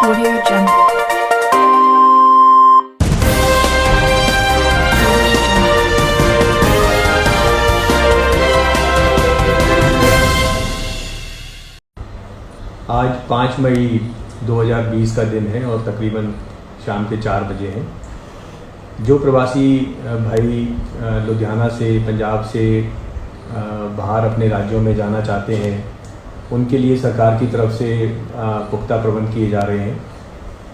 Audio Jungle. आज 5 मई 2020 का दिन है और तकरीबन शाम के 4 बजे हैं। जो प्रवासी भाई लुधियाना से, पंजाब से बाहर अपने राज्यों में जाना चाहते हैं, उनके लिए सरकार की तरफ से पुख्ता प्रबंध किए जा रहे हैं।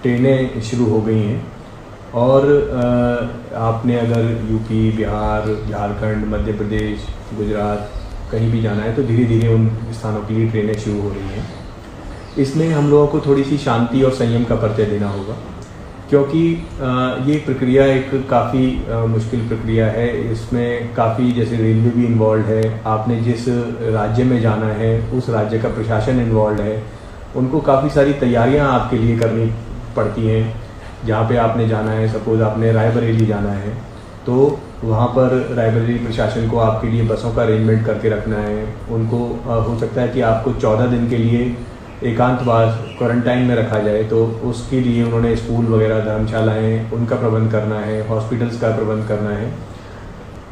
ट्रेनें शुरू हो गई हैं और आपने अगर यूपी, बिहार, झारखंड, मध्य प्रदेश, गुजरात कहीं भी जाना है तो धीरे धीरे उन स्थानों के लिए ट्रेनें शुरू हो रही हैं। इसमें हम लोगों को थोड़ी सी शांति और संयम का परिचय देना होगा, क्योंकि ये प्रक्रिया एक काफ़ी मुश्किल प्रक्रिया है। इसमें काफ़ी जैसे रेलवे भी इन्वॉल्व है, आपने जिस राज्य में जाना है उस राज्य का प्रशासन इन्वॉल्व है, उनको काफ़ी सारी तैयारियां आपके लिए करनी पड़ती हैं। जहाँ पे आपने जाना है, सपोज़ आपने रायबरेली जाना है तो वहाँ पर रायबरेली प्रशासन को आपके लिए बसों का अरेंजमेंट करके रखना है। उनको हो सकता है कि आपको 14 दिन के लिए एकांतवास क्वारंटाइन में रखा जाए, तो उसके लिए उन्होंने स्कूल वगैरह, धर्मशालाएं, उनका प्रबंध करना है, हॉस्पिटल्स का प्रबंध करना है,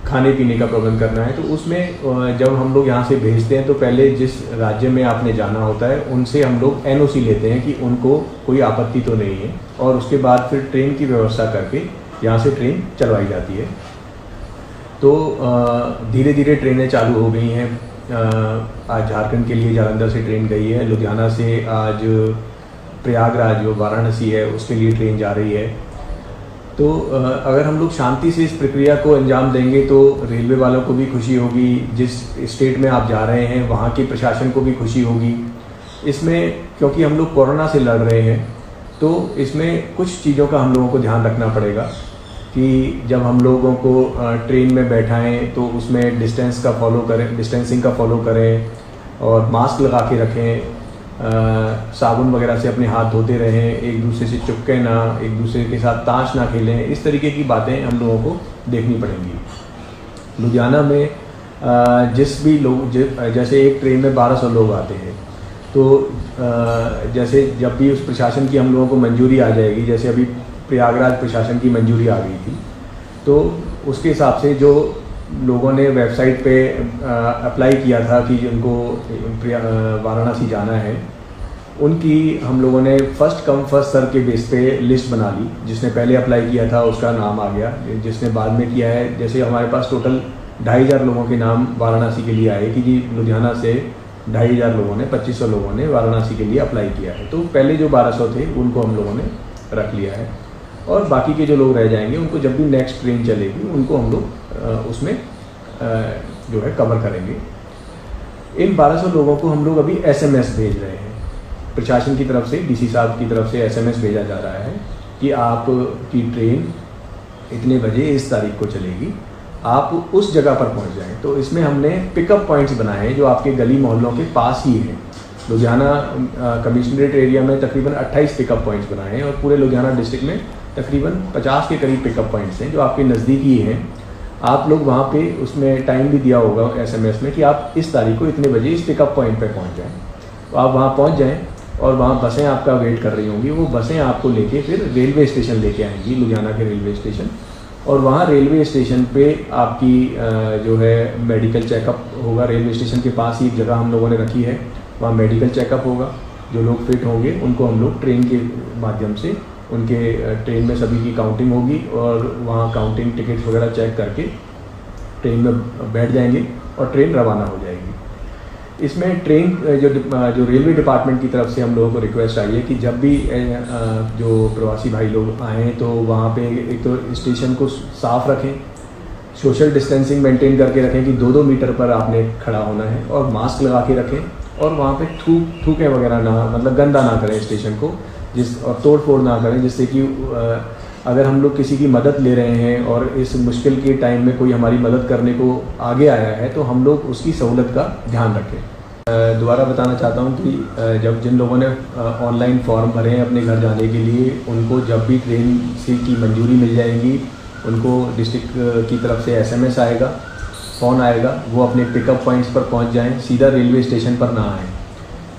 खाने पीने का प्रबंध करना है। तो उसमें जब हम लोग यहाँ से भेजते हैं तो पहले जिस राज्य में आपने जाना होता है उनसे हम लोग NOC लेते हैं कि उनको कोई आपत्ति तो नहीं है, और उसके बाद फिर ट्रेन की व्यवस्था करके यहाँ से ट्रेन चलवाई जाती है। तो धीरे धीरे ट्रेनें चालू हो गई हैं। आज झारखंड के लिए जालंधर से ट्रेन गई है, लुधियाना से आज प्रयागराज जो वाराणसी है उसके लिए ट्रेन जा रही है। तो अगर हम लोग शांति से इस प्रक्रिया को अंजाम देंगे तो रेलवे वालों को भी खुशी होगी, जिस स्टेट में आप जा रहे हैं वहाँ के प्रशासन को भी खुशी होगी। इसमें क्योंकि हम लोग कोरोना से लड़ रहे हैं तो इसमें कुछ चीज़ों का हम लोगों को ध्यान रखना पड़ेगा कि जब हम लोगों को ट्रेन में बैठाएं तो उसमें डिस्टेंसिंग का फॉलो करें और मास्क लगा के रखें, साबुन वगैरह से अपने हाथ धोते रहें, एक दूसरे से चिपके ना, एक दूसरे के साथ ताश ना खेलें। इस तरीके की बातें हम लोगों को देखनी पड़ेंगी। लुधियाना में जिस भी लोग जैसे एक ट्रेन में 1200 लोग आते हैं, तो जैसे जब भी उस प्रशासन की हम लोगों को मंजूरी आ जाएगी, जैसे अभी प्रयागराज प्रशासन की मंजूरी आ गई थी, तो उसके हिसाब से जो लोगों ने वेबसाइट पे अप्लाई किया था कि उनको वाराणसी जाना है, उनकी हम लोगों ने फर्स्ट कम फर्स्ट सर्व के बेस पे लिस्ट बना ली। जिसने पहले अप्लाई किया था उसका नाम आ गया, जिसने बाद में किया है, जैसे हमारे पास टोटल 2500 लोगों के नाम वाराणसी के लिए आए कि जी लुधियाना से 2500 लोगों ने, 2500 लोगों ने वाराणसी के लिए अप्लाई किया है। तो पहले जो 1200 थे उनको हम लोगों ने रख लिया है, और बाकी के जो लोग रह जाएंगे उनको जब भी नेक्स्ट ट्रेन चलेगी उनको हम लोग उसमें जो है कवर करेंगे। इन 1200 लोगों को हम लोग अभी SMS भेज रहे हैं। प्रशासन की तरफ से, DC साहब की तरफ से SMS भेजा जा रहा है कि आपकी ट्रेन इतने बजे इस तारीख को चलेगी, आप उस जगह पर पहुंच जाएं। तो इसमें हमने पिकअप पॉइंट्स बनाए हैं जो आपके गली मोहल्लों के पास ही हैं। लुधियाना कमिश्नरेट एरिया में तकरीबन 28 पिकअप पॉइंट्स बनाए हैं, और पूरे लुधियाना डिस्ट्रिक्ट में तकरीबन 50 के करीब पिकअप पॉइंट्स हैं जो आपके नज़दीक ही हैं। आप लोग वहाँ पे उसमें टाइम भी दिया होगा SMS में कि आप इस तारीख को इतने बजे इस पिकअप पॉइंट पे पहुँच जाएं। तो आप वहाँ पहुँच जाएं और वहाँ बसें आपका वेट कर रही होंगी। वो बसें आपको लेके फिर रेलवे स्टेशन लेके आएंगी, लुधियाना के रेलवे स्टेशन, और वहाँ रेलवे स्टेशन पे आपकी जो है मेडिकल चेकअप होगा। रेलवे स्टेशन के पास ही एक जगह हम लोगों ने रखी है, वहाँ मेडिकल चेकअप होगा। जो लोग फिट होंगे उनको हम लोग ट्रेन के माध्यम से, उनके ट्रेन में सभी की काउंटिंग होगी, और वहाँ काउंटिंग टिकट्स वगैरह चेक करके ट्रेन में बैठ जाएंगे और ट्रेन रवाना हो जाएगी। इसमें ट्रेन जो रेलवे डिपार्टमेंट की तरफ से हम लोगों को रिक्वेस्ट आई है कि जब भी जो प्रवासी भाई लोग आएँ तो वहाँ पे एक तो स्टेशन को साफ़ रखें, सोशल डिस्टेंसिंग मेंटेन करके रखें कि 2-2 मीटर पर आपने खड़ा होना है, और मास्क लगा के रखें, और वहाँ पे थूकें वगैरह ना, मतलब गंदा ना करें स्टेशन को, और तोड़ फोड़ ना करें, जिससे कि अगर हम लोग किसी की मदद ले रहे हैं और इस मुश्किल के टाइम में कोई हमारी मदद करने को आगे आया है तो हम लोग उसकी सहूलत का ध्यान रखें। दोबारा बताना चाहता हूँ कि जब जिन लोगों ने ऑनलाइन फॉर्म भरे हैं अपने घर जाने के लिए, उनको जब भी ट्रेन से की मंजूरी मिल जाएगी उनको डिस्ट्रिक्ट की तरफ से SMS आएगा, फ़ोन आएगा, वो अपने पिकअप पॉइंट्स पर पहुंच जाएं, सीधा रेलवे स्टेशन पर ना आएं।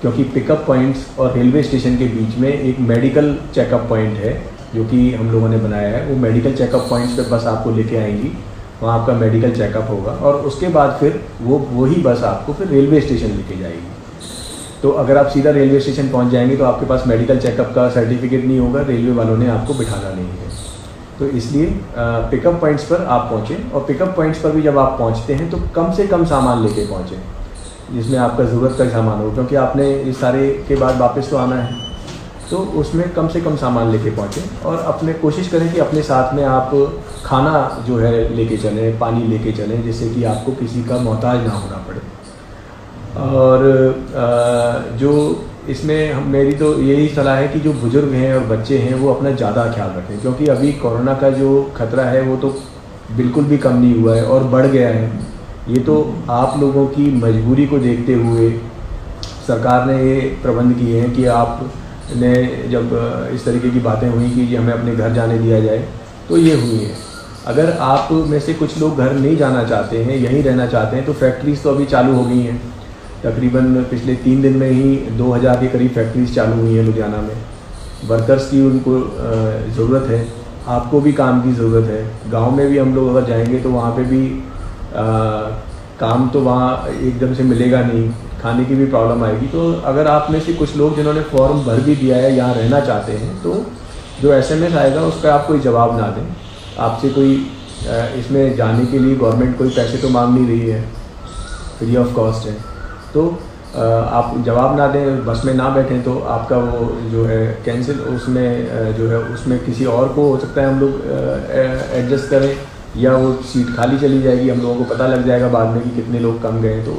क्योंकि पिकअप पॉइंट्स और रेलवे स्टेशन के बीच में एक मेडिकल चेकअप पॉइंट है जो कि हम लोगों ने बनाया है। वो मेडिकल चेकअप पॉइंट्स पे बस आपको लेके आएंगी, वहाँ आपका मेडिकल चेकअप होगा और उसके बाद फिर वही बस आपको फिर रेलवे स्टेशन लेके जाएगी। तो अगर आप सीधा रेलवे स्टेशन पहुँच जाएंगे तो आपके पास मेडिकल चेकअप का सर्टिफिकेट नहीं होगा, रेलवे वालों ने आपको बिठाना नहीं है। तो इसलिए पिकअप पॉइंट्स पर आप पहुँचें, और पिकअप पॉइंट्स पर भी जब आप पहुँचते हैं तो कम से कम सामान लेके पहुँचें जिसमें आपका ज़रूरत का सामान हो, क्योंकि आपने इस सारे के बाद वापस तो आना है। तो उसमें कम से कम सामान लेके पहुँचें और अपने कोशिश करें कि अपने साथ में आप खाना जो है लेके चलें, पानी लेके चलें, जिससे कि आपको किसी का मोहताज ना होना पड़े। और जो इसमें मेरी तो यही सलाह है कि जो बुज़ुर्ग हैं और बच्चे हैं वो अपना ज़्यादा ख्याल रखें, क्योंकि अभी कोरोना का जो खतरा है वो तो बिल्कुल भी कम नहीं हुआ है और बढ़ गया है। ये तो आप लोगों की मजबूरी को देखते हुए सरकार ने ये प्रबंध किए हैं कि आपने जब इस तरीके की बातें हुई कि हमें अपने घर जाने दिया जाए तो ये हुई है। अगर आप में से कुछ लोग घर नहीं जाना चाहते हैं, यहीं रहना चाहते हैं, तो फैक्ट्रीज़ तो अभी चालू हो गई हैं। तकरीबन पिछले 3 दिन में ही 2000 के करीब फैक्ट्रीज़ चालू हुई हैं लुधियाना में। वर्कर्स की उनको ज़रूरत है, आपको भी काम की ज़रूरत है। गांव में भी हम लोग अगर जाएंगे तो वहाँ पे भी काम तो वहाँ एकदम से मिलेगा नहीं, खाने की भी प्रॉब्लम आएगी। तो अगर आप में से कुछ लोग जिन्होंने फॉर्म भर भी दिया है, यहाँ रहना चाहते हैं, तो जो SMS आएगा उस पर आप कोई जवाब ना दें। आपसे कोई इसमें जाने के लिए गवर्नमेंट कोई पैसे तो मांग नहीं रही है, फ्री ऑफ कॉस्ट है। तो आप जवाब ना दें, बस में ना बैठें, तो आपका वो जो है कैंसिल, उसमें जो है उसमें किसी और को हो सकता है हम लोग एडजस्ट करें, या वो सीट खाली चली जाएगी। हम लोगों को पता लग जाएगा बाद में कि कितने लोग कम गए, तो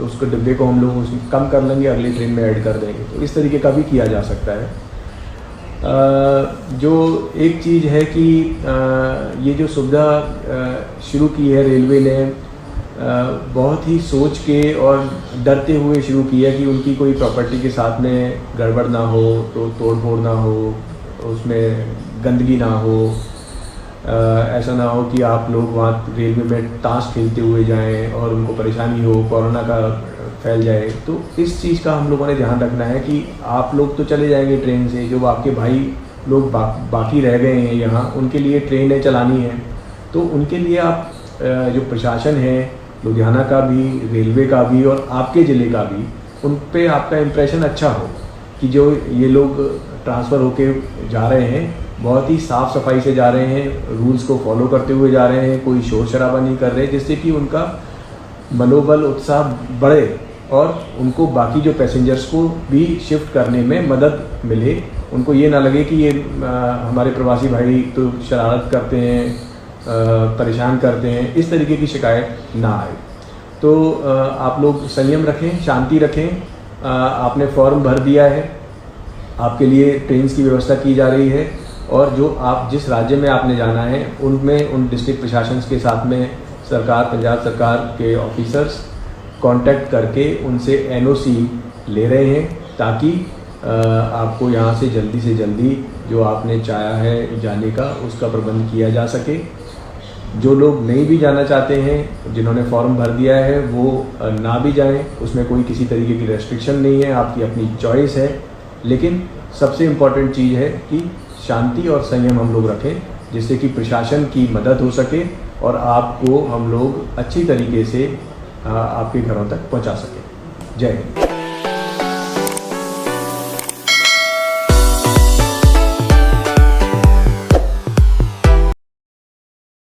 उसको डिब्बे को हम लोग उसमें कम कर लेंगे, अगली ट्रेन में ऐड कर देंगे। तो इस तरीके का भी किया जा सकता है। जो एक चीज़ है कि ये जो सुविधा शुरू की है रेलवे ने, बहुत ही सोच के और डरते हुए शुरू की है कि उनकी कोई प्रॉपर्टी के साथ में गड़बड़ ना हो, तो तोड़ फोड़ ना हो, उसमें गंदगी ना हो, ऐसा ना हो कि आप लोग वहाँ रेलवे में ताश खेलते हुए जाएं और उनको परेशानी हो, कोरोना का फैल जाए। तो इस चीज़ का हम लोगों ने ध्यान रखना है कि आप लोग तो चले जाएंगे ट्रेन से, जो आपके भाई लोग बाकी रह गए हैं यहाँ, उनके लिए ट्रेनें चलानी है। तो उनके लिए आप जो प्रशासन है लुधियाना का भी, रेलवे का भी और आपके ज़िले का भी, उन पे आपका इम्प्रेशन अच्छा हो कि जो ये लोग ट्रांसफ़र होके जा रहे हैं बहुत ही साफ़ सफाई से जा रहे हैं, रूल्स को फॉलो करते हुए जा रहे हैं, कोई शोर शराबा नहीं कर रहे, जिससे कि उनका मनोबल, उत्साह बढ़े और उनको बाकी जो पैसेंजर्स को भी शिफ्ट करने में मदद मिले। उनको ये ना लगे कि ये हमारे प्रवासी भाई तो शरारत करते हैं, परेशान करते हैं, इस तरीके की शिकायत ना आए। तो आप लोग संयम रखें, शांति रखें। आपने फॉर्म भर दिया है, आपके लिए ट्रेन की व्यवस्था की जा रही है, और जो आप जिस राज्य में आपने जाना है उनमें उन डिस्ट्रिक्ट प्रशासन के साथ में सरकार, पंजाब सरकार के ऑफिसर्स कांटेक्ट करके उनसे NOC ले रहे हैं, ताकि आपको यहाँ से जल्दी जो आपने चाहा है जाने का, उसका प्रबंध किया जा सके। जो लोग नहीं भी जाना चाहते हैं, जिन्होंने फॉर्म भर दिया है, वो ना भी जाएं, उसमें कोई किसी तरीके की रेस्ट्रिक्शन नहीं है, आपकी अपनी चॉइस है। लेकिन सबसे इम्पॉर्टेंट चीज़ है कि शांति और संयम हम लोग रखें, जिससे कि प्रशासन की मदद हो सके और आपको हम लोग अच्छी तरीके से आपके घरों तक पहुंचा सकें। जय हिंद।